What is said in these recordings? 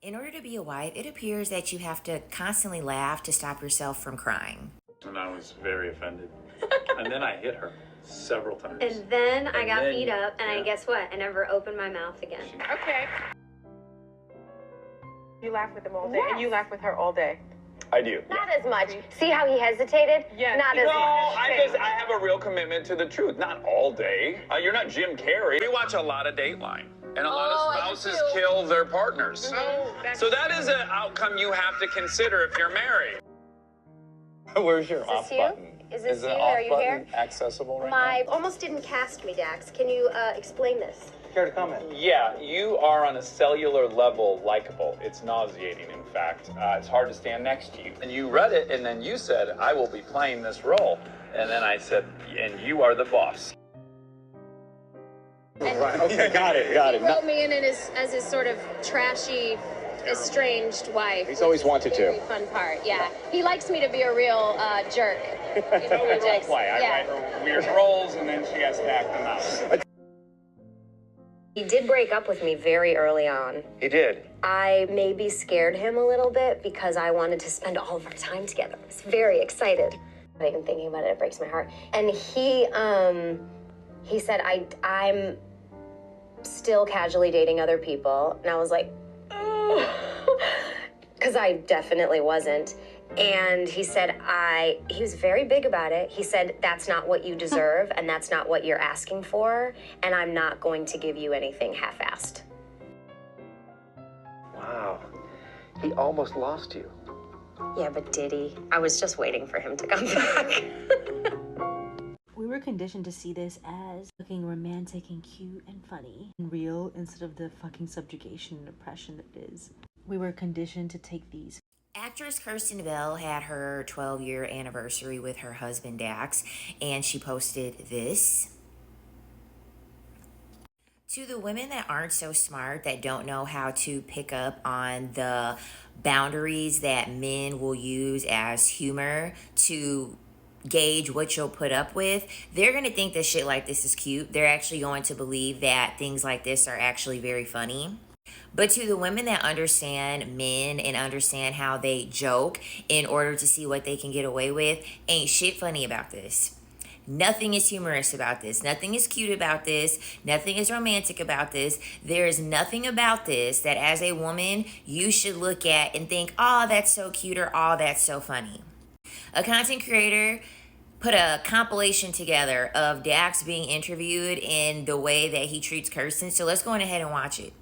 In order to be a wife, it appears that you have to constantly laugh to stop yourself from crying. And I was very offended. And then I hit her several times. And then I got beat up, and I guess what? I never opened my mouth again. Okay. You laugh with him all day, and you laugh with her all day. I do. Not as much. See how he hesitated? Yes. Not as No, much. I have a real commitment to the truth. Not all day. You're not Jim Carrey. We watch a lot of Dateline, and a lot Oh, of I do spouses too. kill their partners. So that is an outcome you have to consider if you're married. Where's your Is off this you? button? Is this the you? off Are you button here? accessible right My almost didn't cast me, Dax. Can you explain this? now? Care to comment? Yeah, you are on a cellular level likable. It's nauseating, in fact. It's hard to stand next to you. And you read it, and then you said, I will be playing this role. And then I said, and you are the boss. Right. Okay, got it. He wrote me in as his sort of trashy, estranged wife. He's always wanted to. Very fun part, yeah. He likes me to be a real jerk. In projects. Play. I write her weird roles, and then she has to act them out. He did break up with me very early on. He did. I maybe scared him a little bit because I wanted to spend all of our time together. I was very excited. Not even thinking about it, it breaks my heart. And he said, I'm still casually dating other people. And I was like, because I definitely wasn't. And he said, he was very big about it. He said, that's not what you deserve, and that's not what you're asking for, and I'm not going to give you anything half-assed. Wow. He almost lost you. Yeah, but did he? I was just waiting for him to come back. We were conditioned to see this as looking romantic and cute and funny and real instead of the fucking subjugation and oppression that it is. We were conditioned to take these. Actress Kristen Bell had her 12-year anniversary with her husband Dax, and she posted this. To the women that aren't so smart, that don't know how to pick up on the boundaries that men will use as humor to gauge what you'll put up with, they're going to think that shit like this is cute. They're actually going to believe that things like this are actually very funny. But to the women that understand men and understand how they joke in order to see what they can get away with, ain't shit funny about this. Nothing is humorous about this. Nothing is cute about this. Nothing is romantic about this. There is nothing about this that as a woman you should look at and think, oh, that's so cute, or oh, that's so funny. A content creator put a compilation together of Dax being interviewed in the way that he treats Kirsten. So let's go on ahead and watch it.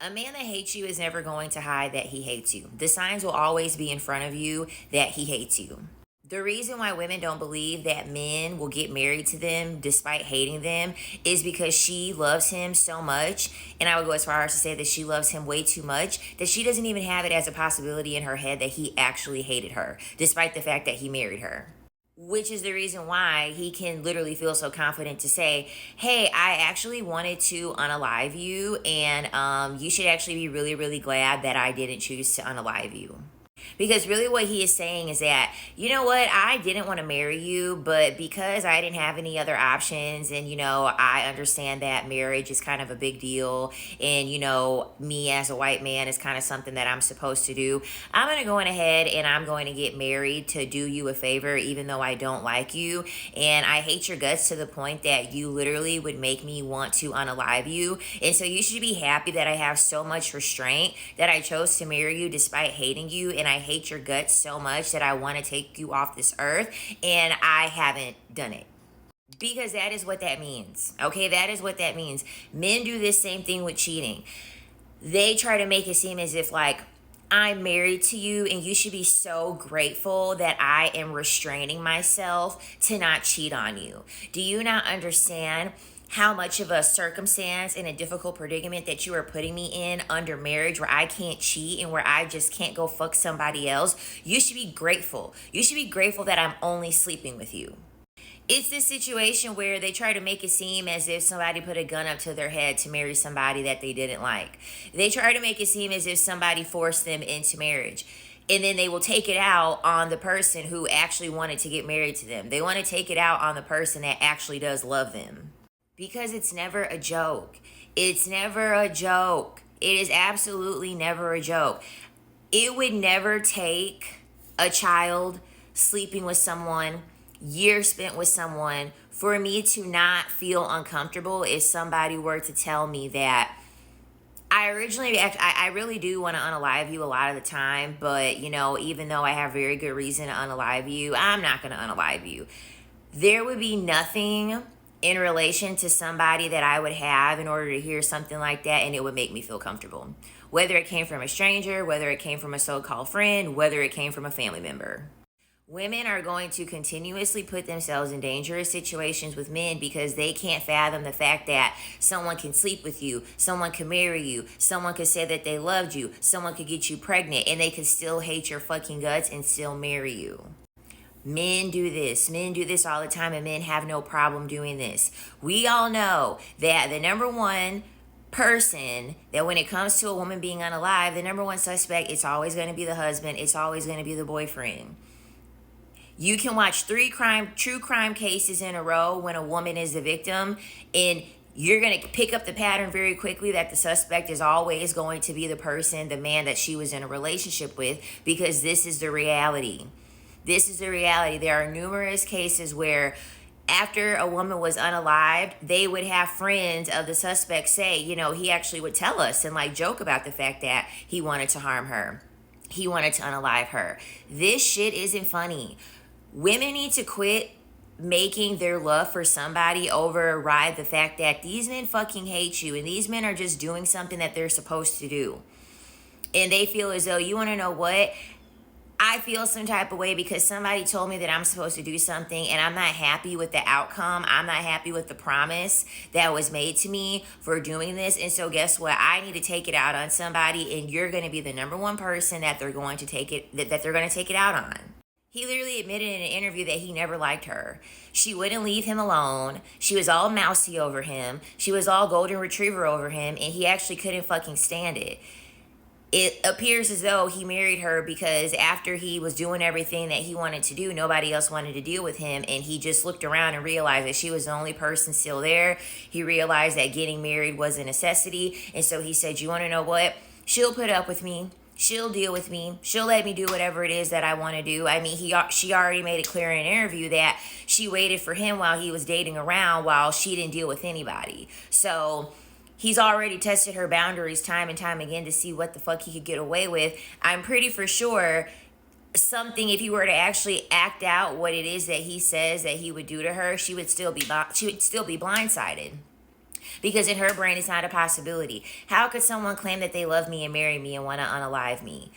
A man that hates you is never going to hide that he hates you. The signs will always be in front of you that he hates you. The reason why women don't believe that men will get married to them despite hating them is because she loves him so much, and I would go as far as to say that she loves him way too much, that she doesn't even have it as a possibility in her head that he actually hated her, despite the fact that he married her. Which is the reason why he can literally feel so confident to say, hey, I actually wanted to unalive you, and you should actually be really, really glad that I didn't choose to unalive you. Because really what he is saying is that, you know what, I didn't want to marry you, but because I didn't have any other options, and, you know, I understand that marriage is kind of a big deal, and, you know, me as a white man is kind of something that I'm supposed to do, I'm going to go on ahead and I'm going to get married to do you a favor, even though I don't like you, and I hate your guts to the point that you literally would make me want to unalive you, and so you should be happy that I have so much restraint that I chose to marry you despite hating you, and I hate your guts so much that I want to take you off this earth, and I haven't done it. Because that is what that means. Okay, that is what that means. Men do this same thing with cheating. They try to make it seem as if like, I'm married to you and you should be so grateful that I am restraining myself to not cheat on you. Do you not understand how much of a circumstance and a difficult predicament that you are putting me in under marriage, where I can't cheat and where I just can't go fuck somebody else? You should be grateful. You should be grateful that I'm only sleeping with you. It's this situation where they try to make it seem as if somebody put a gun up to their head to marry somebody that they didn't like. They try to make it seem as if somebody forced them into marriage. And then they will take it out on the person who actually wanted to get married to them. They want to take it out on the person that actually does love them. Because it's never a joke. It's never a joke. It is absolutely never a joke. It would never take a child sleeping with someone, years spent with someone, for me to not feel uncomfortable if somebody were to tell me that I really do want to unalive you a lot of the time, but you know, even though I have very good reason to unalive you, I'm not going to unalive you. There would be nothing in relation to somebody that I would have in order to hear something like that, and it would make me feel comfortable. Whether it came from a stranger, whether it came from a so-called friend, whether it came from a family member. Women are going to continuously put themselves in dangerous situations with men because they can't fathom the fact that someone can sleep with you, someone can marry you, someone could say that they loved you, someone could get you pregnant, and they could still hate your fucking guts and still marry you. Men do this. Men do this all the time, and men have no problem doing this. We all know that the number one person that when it comes to a woman being unalive, the number one suspect, it's always going to be the husband. It's always going to be the boyfriend. You can watch 3 true crime cases in a row when a woman is the victim, and you're going to pick up the pattern very quickly that the suspect is always going to be the person, the man that she was in a relationship with, because this is the reality. This is the reality. There are numerous cases where after a woman was unalived, they would have friends of the suspect say, you know, he actually would tell us and like joke about the fact that he wanted to harm her. He wanted to unalive her. This shit isn't funny. Women need to quit making their love for somebody override the fact that these men fucking hate you and these men are just doing something that they're supposed to do. And they feel as though, you want to know what? I feel some type of way because somebody told me that I'm supposed to do something and I'm not happy with the outcome. I'm not happy with the promise that was made to me for doing this. And so guess what? I need to take it out on somebody, and you're going to be the number one person that they're going to take it out on. He literally admitted in an interview that he never liked her. She wouldn't leave him alone. She was all mousy over him. She was all golden retriever over him, and he actually couldn't fucking stand it. It appears as though he married her because after he was doing everything that he wanted to do, nobody else wanted to deal with him, and he just looked around and realized that she was the only person still there. He realized that getting married was a necessity, and so he said, you want to know what? She'll put up with me. She'll deal with me. She'll let me do whatever it is that I want to do. I mean, she already made it clear in an interview that she waited for him while he was dating around while she didn't deal with anybody. So he's already tested her boundaries time and time again to see what the fuck he could get away with. I'm pretty for sure if he were to actually act out what it is that he says that he would do to her, she would still be blindsided. Because in her brain, it's not a possibility. How could someone claim that they love me and marry me and want to unalive me?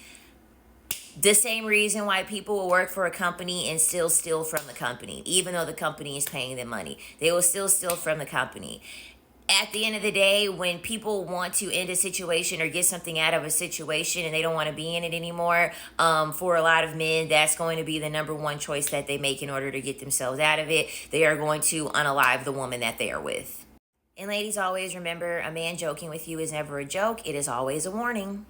The same reason why people will work for a company and still steal from the company, even though the company is paying them money. They will still steal from the company. At the end of the day, when people want to end a situation or get something out of a situation and they don't want to be in it anymore, for a lot of men, that's going to be the number one choice that they make in order to get themselves out of it. They are going to unalive the woman that they are with. And ladies, always remember, a man joking with you is never a joke. It is always a warning.